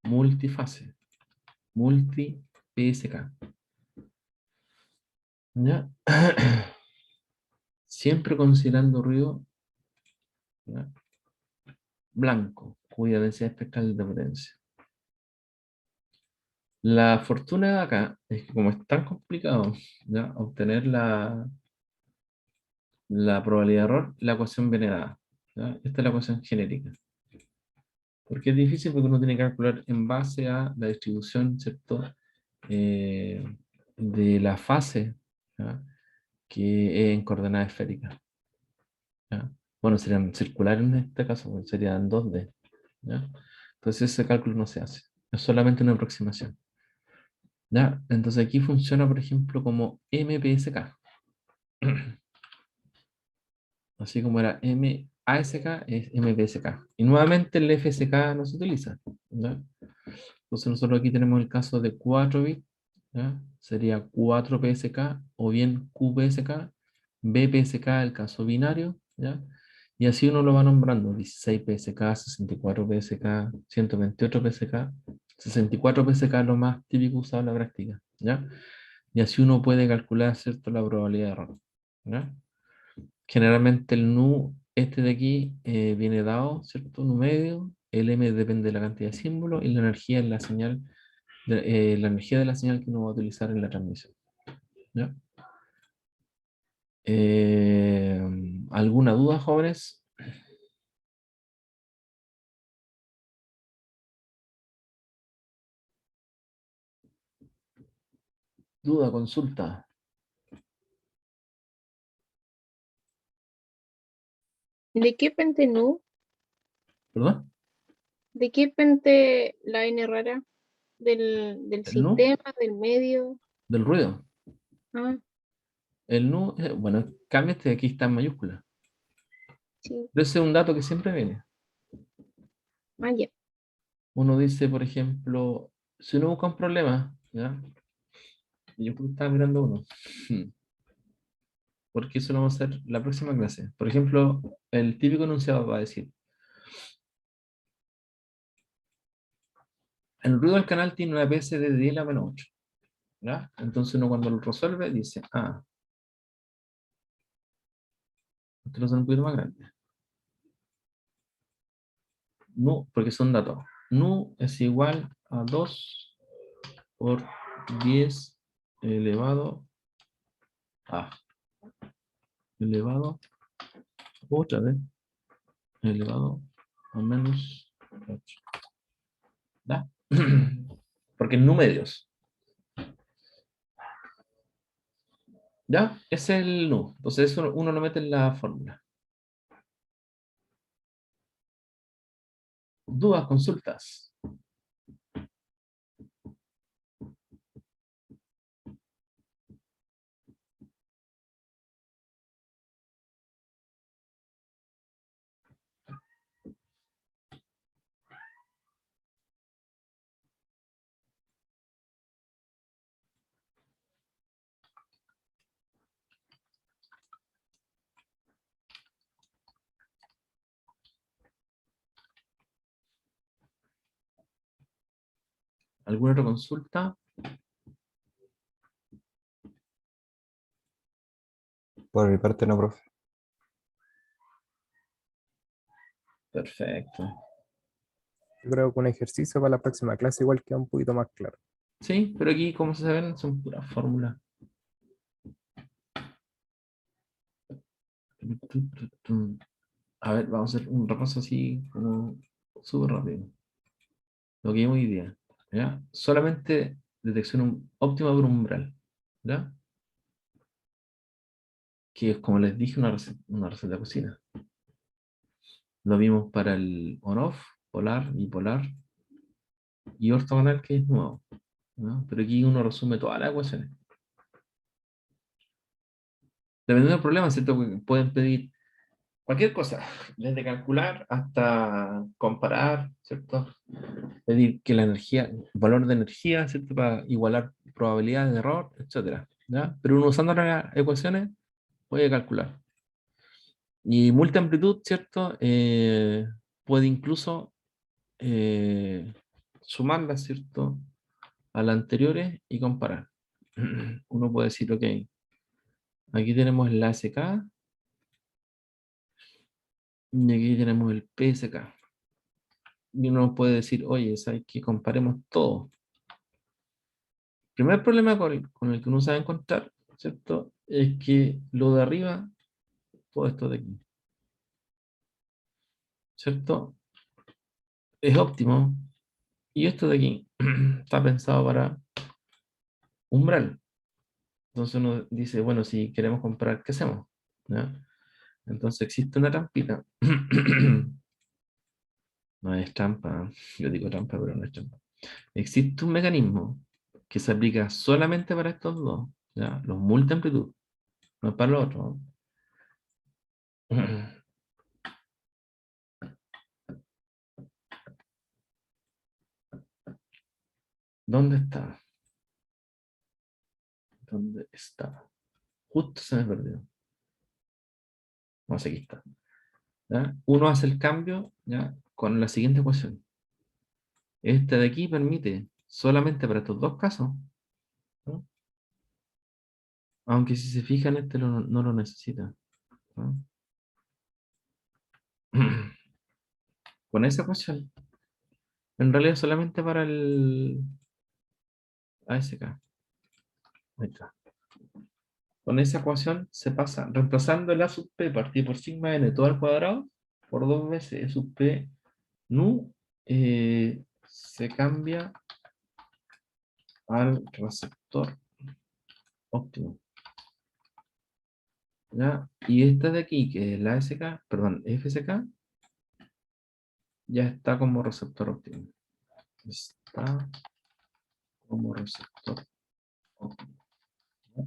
multifase, multi-PSK. ¿Ya? Siempre considerando ruido, ¿ya?, blanco, cuya densidad espectral es de potencia. La fortuna de acá es que como es tan complicado, ¿ya?, obtener la probabilidad de error, la ecuación viene dada, ¿ya? Esta es la ecuación genérica. ¿Por qué es difícil? Porque uno tiene que calcular en base a la distribución, ¿cierto?, eh, de la fase, ¿ya?, que es en coordenada esférica, ¿ya? Bueno, serían circulares en este caso, pues serían 2D, ¿ya? Entonces ese cálculo no se hace, es solamente una aproximación, ¿ya? Entonces aquí funciona, por ejemplo, como MPSK. Así como era MASK, es MPSK. Y nuevamente el FSK no se utiliza, ¿ya? Entonces nosotros aquí tenemos el caso de 4 bits, ¿ya? Sería 4 PSK o bien QPSK, BPSK, el caso binario, ¿ya? Y así uno lo va nombrando, 16 PSK, 64 PSK, 128 PSK, 64 PSK es lo más típico usado en la práctica, ¿ya? Y así uno puede calcular, ¿cierto?, la probabilidad de error, ¿ya? Generalmente el nu, este de aquí, viene dado, ¿cierto? Nu medio, el M depende de la cantidad de símbolos y la energía es la señal, la energía de la señal que uno va a utilizar en la transmisión, ¿ya? Eh, ¿Alguna duda, jóvenes? ¿Duda, consulta? ¿De qué pente nu? ¿Verdad? ¿De qué pente la N rara? ¿Del El nu sistema, del medio? del ruido. Ah, El nu, bueno, cambia este de aquí está en mayúscula. sí. Pero ese es un dato que siempre viene. Ah, ya. Uno dice, por ejemplo, si uno busca un problema, ¿ya? Y yo estaba mirando uno. Porque eso lo vamos a hacer la próxima clase. Por ejemplo, el típico enunciado va a decir, el ruido del canal tiene una PS de 10 a la menos 8. ¿Ya? Entonces uno cuando lo resuelve dice, esto lo hace un poquito más grande. Nu, porque son datos. Nu es igual a 2 por 10 elevado a, elevado, otra vez, elevado a menos 8. ¿Ya? Porque en nu medios. ¿Ya? Es el nu. Entonces eso uno lo mete en la fórmula. Dudas, consultas. ¿Alguna otra consulta? Por mi parte no, profe. Perfecto. Yo creo que un ejercicio para la próxima clase igual queda un poquito más claro. Sí, pero aquí, como se ven, son puras fórmulas. A ver, vamos a hacer un repaso así como súper rápido. Lo que vimos hoy día. ¿Ya? Solamente detección óptima por umbral. ¿Ya? Que es como les dije, una receta de cocina. Lo vimos para el on-off, polar, bipolar y ortogonal, que es nuevo. ¿No? Pero aquí uno resume todas las ecuaciones. Dependiendo del problema, ¿cierto? Porque pueden pedir cualquier cosa, desde calcular hasta comparar, ¿cierto? Pedir que la energía, valor de energía, ¿cierto? Para igualar probabilidades de error, etcétera, ¿ya? Pero uno usando las ecuaciones puede calcular. Y multiamplitud, ¿cierto? Puede incluso sumarlas, ¿cierto? A las anteriores y comparar. Uno puede decir, ok, aquí tenemos la SK y aquí tenemos el PSK. Y uno puede decir, oye, ¿sabes qué? Comparemos todo. Primer problema con el que uno se va a encontrar, ¿cierto? Es que lo de arriba, todo esto de aquí, ¿cierto? Es óptimo. Y esto de aquí está pensado para umbral. Entonces uno dice, bueno, si queremos comparar, ¿qué hacemos? ¿Ya? Entonces existe una trampita. No es trampa, yo digo trampa, pero no es trampa. Existe un mecanismo que se aplica solamente para estos dos, ¿ya? Los multiamplitud, no es para los otros. ¿Dónde está? ¿Dónde está? Justo se me perdió. No sé, aquí está. ¿Ya? Uno hace el cambio, ¿ya? Con la siguiente ecuación. Este de aquí permite solamente para estos dos casos, ¿no? Aunque si se fijan, este no lo necesita, ¿no? Con esa ecuación, en realidad solamente para el ASK. Ahí está. Con esa ecuación se pasa, reemplazando el A sub P partido por sigma n todo al cuadrado, por 2 veces E sub P nu, se cambia al receptor óptimo. ¿Ya? Y esta de aquí, que es la SK, perdón, FSK, ya está como receptor óptimo. Está como receptor óptimo. ¿Ya?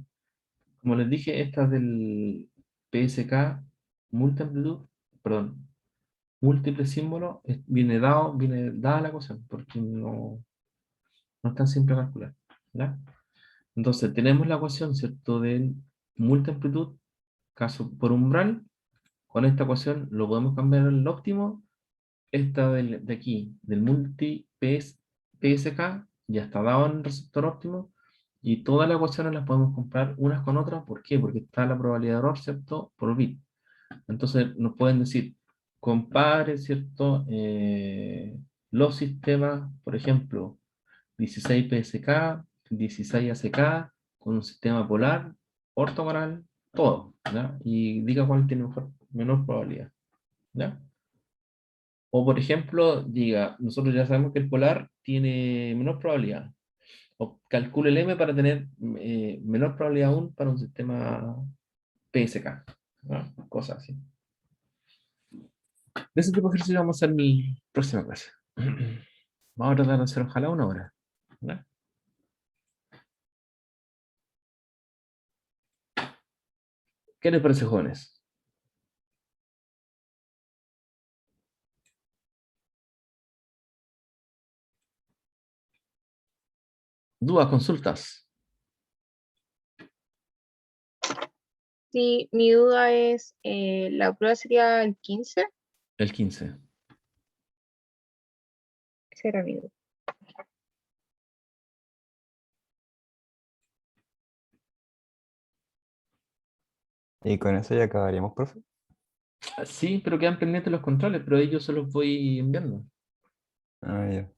Como les dije, esta del PSK multiple, perdón, múltiple símbolo, viene dada la ecuación, porque no es tan simple calcular. ¿Ya? Entonces, tenemos la ecuación, ¿cierto? Del multiamplitud, caso por umbral. Con esta ecuación lo podemos cambiar al óptimo. Esta de aquí, del multi PSK, ya está dado en el receptor óptimo. Y todas las ecuaciones las podemos comparar unas con otras. ¿Por qué? Porque está la probabilidad de error, ¿cierto? Por bit. Entonces nos pueden decir, compare, ¿cierto? Los sistemas, por ejemplo, 16 PSK, 16 ASK, con un sistema polar, ortogonal, todo, ¿ya? Y diga cuál tiene menor probabilidad, ¿ya? O por ejemplo, diga, nosotros ya sabemos que el polar tiene menor probabilidad. O calcule el M para tener menor probabilidad aún para un sistema PSK, ¿no? Cosas así. De ese tipo de ejercicio vamos a hacer mi próxima clase. Vamos a tratar de hacer ojalá una hora, ¿ya? ¿Qué les parece, jóvenes? ¿Dudas, consultas? Sí, mi duda es, ¿la prueba sería el 15? El 15. Esa era mi duda. Y con eso ya acabaríamos, profe. Sí, pero quedan pendientes los controles, pero ellos se los voy enviando. Ah, ya.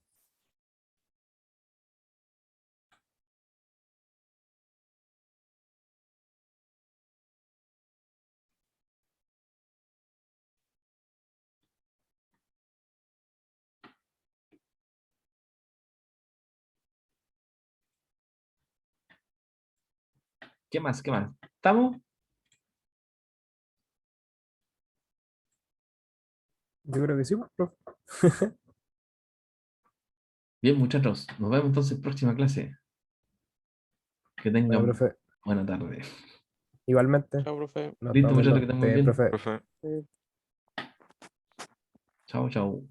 ¿Qué más? ¿Qué más? ¿Estamos? Yo creo que sí, pues, profe. Bien, muchachos. Nos vemos entonces en próxima clase. Que Bueno, tengan profe, buena tarde. igualmente, Chao, profe. nos Listo, estamos muchachos, viendo. que estén Esté muy bien, bien. profe. Profe. Chao, chao.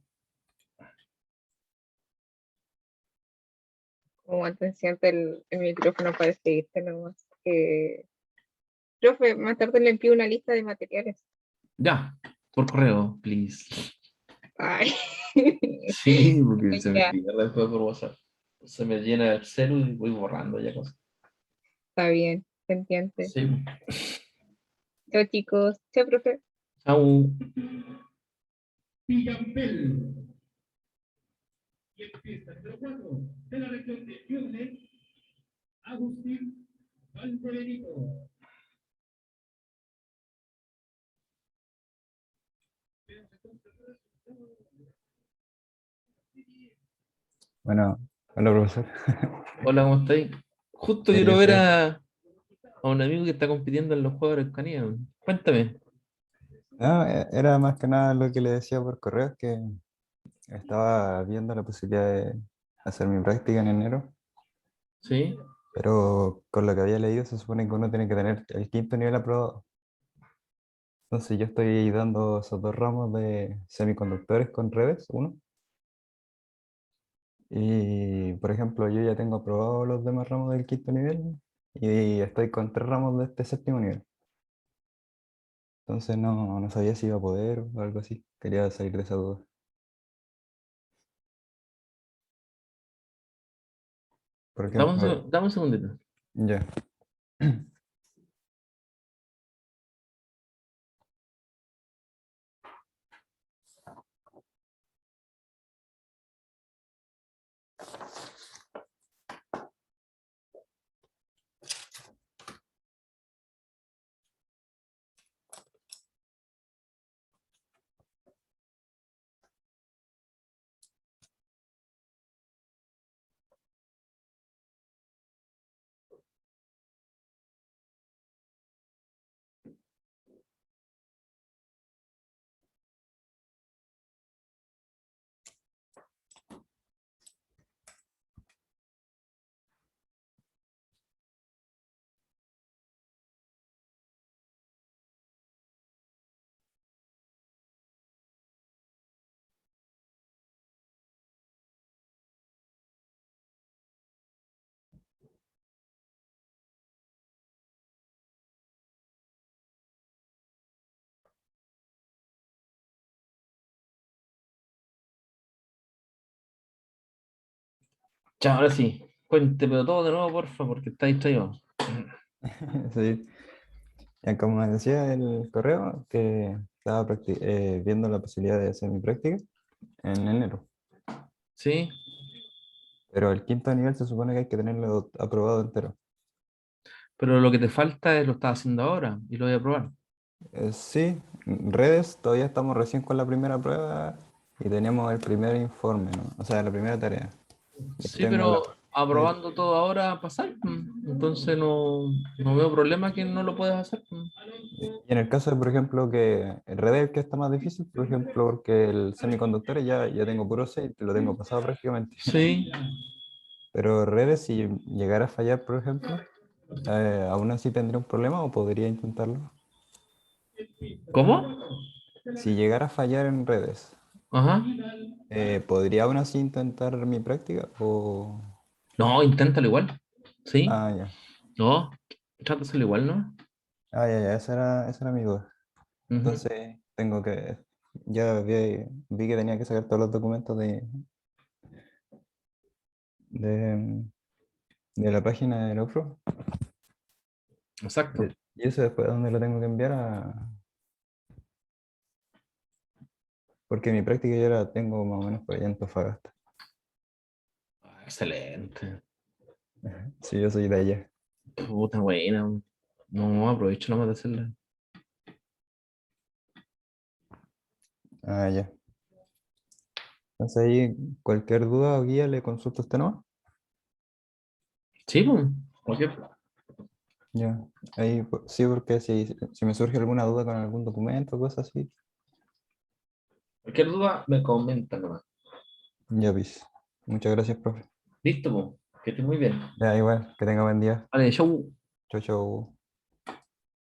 Como atención el micrófono para seguirte nomás. Profe, más tarde le envío una lista de materiales. Ya, por correo, please. Ay. Sí, porque se me Ya, pierde después por WhatsApp. Se me llena el celu y voy borrando ya cosas. está bien, pendiente. Sí. Chao chicos, chao profe. Chao. Picampel. Y empieza el número 4 de la región de Fiorne, Agustín Valdebenito. Bueno, hola, profesor. Hola, ¿cómo estáis? Justo Bien, ¿y quiero ver usted? a un amigo que está compitiendo en los Juegos de Araucanía. Cuéntame. No, era más que nada lo que le decía por correo, que estaba viendo la posibilidad de hacer mi práctica en enero, ¿Sí? pero con lo que había leído se supone que uno tiene que tener el quinto nivel aprobado. Entonces yo estoy dando esos dos ramos de semiconductores con redes, uno. Y, por ejemplo, yo ya tengo aprobado los demás ramos del quinto nivel y estoy con tres ramos de este séptimo nivel. Entonces no sabía si iba a poder o algo así. Quería salir de esa duda. Por ejemplo, Dame un segundito. ya. Ya, ahora sí. Cuénteme todo de nuevo, porfa, porque está distraído. Sí. Ya, como me decía el correo, que estaba viendo la posibilidad de hacer mi práctica en enero. Sí, Pero el quinto nivel se supone que hay que tenerlo aprobado entero. pero lo que te falta es lo estás haciendo ahora y lo voy a probar. Sí, redes, todavía estamos recién con la primera prueba y teníamos el primer informe, ¿no? O sea, la primera tarea. Ya Sí, tengo la pero práctica aprobando todo ahora pasar. Entonces no veo problema que no lo puedas hacer. y en el caso de, por ejemplo, que el redes que está más difícil, por ejemplo, porque el semiconductor ya tengo puro 6, lo tengo pasado prácticamente. Sí. Pero redes, si llegara a fallar, por ejemplo, ¿aún así tendría un problema o podría intentarlo? ¿Cómo? Si llegara a fallar en redes, Ajá. ¿podría aún así intentar mi práctica? O... No, inténtalo igual. Sí. Ah, ya. No, trata de hacerlo igual, ¿no? Ah, ya, ya, esa era mi duda. Ujú. Entonces, tengo que... Ya vi que tenía que sacar todos los documentos de, de la página de la UFRO. Exacto. ¿Y eso después dónde lo tengo que enviar? Porque mi práctica ya la tengo más o menos por allá en Antofagasta. Ah, excelente. Sí, yo soy de allá. Puta buena. No, aprovecho nomás de hacerla. Ah, ya. Entonces ahí cualquier duda o guía le consulto a usted, ¿no? Sí, pues. Cualquier, Ya. Ahí sí, porque si me surge alguna duda con algún documento o cosas así, cualquier duda me comenta nomás. ya pues. Muchas gracias, profe. Listo, pues. Que estés muy bien. Ya, igual, que tenga buen día. Vale, chau. Chau, chau.